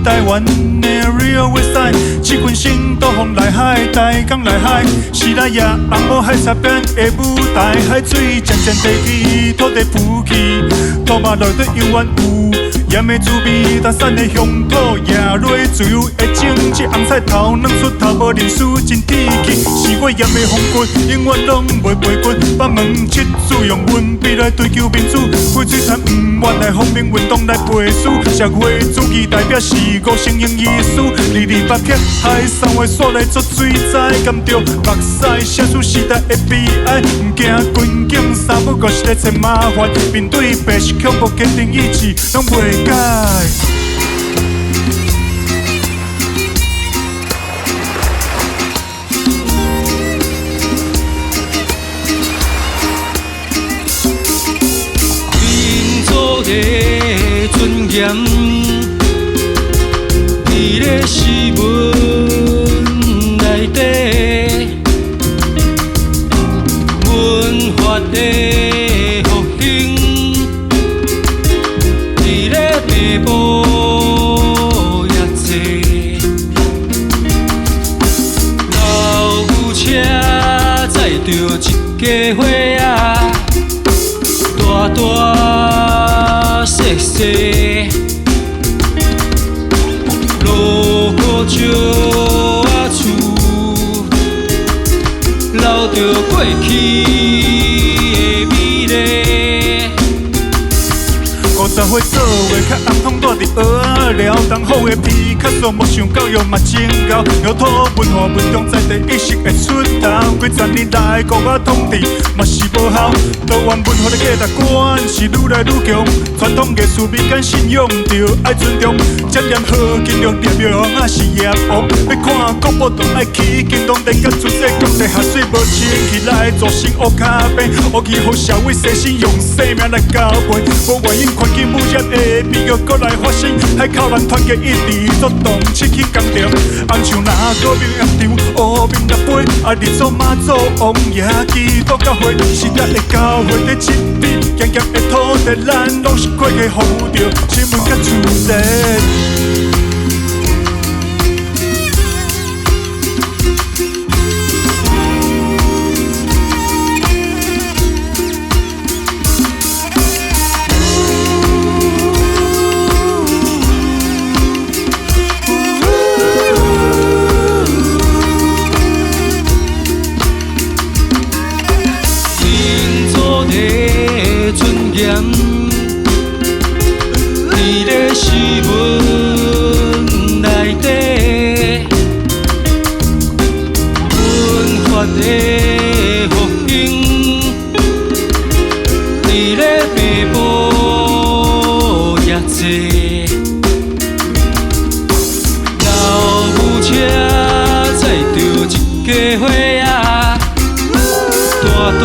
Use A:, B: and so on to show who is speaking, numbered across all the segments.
A: 台湾的 Real Westside， 七群星都风来海，台港来海，时来也红毛海沙边的舞台，海水渐渐地起，土地浮起，土马内底永远有。盐的滋味，搭山的乡土，野落自由的种子，红菜头软出头，无认输真铁气。是我盐的风骨，永远拢袂背骨。北门七子用文笔来追求民主，火水田不愿来方面运动来背书。社会主义代表是五成英意思，二八撇海三位所来做水灾，甘着目屎写出时代的悲哀。唔惊军警三不过是来找麻烦，面对白色恐怖坚定意志，拢袂。
B: 民族的尊严，伫咧诗文内底，文化的复兴。北部也多，老牛车载着一家伙仔，大大细细，路过石仔厝，留着过去的美丽。50岁做伙，较红通住伫蚵仔寮，东好的皮卡索，木想教育嘛真高，摇土文化文中在地意识会出头，几十年来国家统治嘛是无效，台湾文化的价值观是愈来愈强，传统艺术民间信仰着爱尊重，接连好金融业用啊是业王，要看国宝就爱去京东店甲出世国际下水无清起来，造成乌咖啡，乌去互社会牺牲用生命来交配，无原因看见。武业的悲剧搁来发生，海口人团结一致作动，七轻工程。红树若高明业场，乌面来飞，啊日祖妈祖王爷祈祷教会，时代的教会在这边，强强的土地，咱拢是过去服务着新闻甲自然。尊严，伫咧诗文内底，文化的复兴，伫咧北部也多，老牛车载着一家伙仔，大大。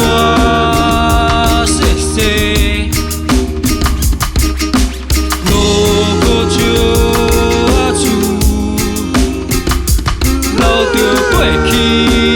B: 过去。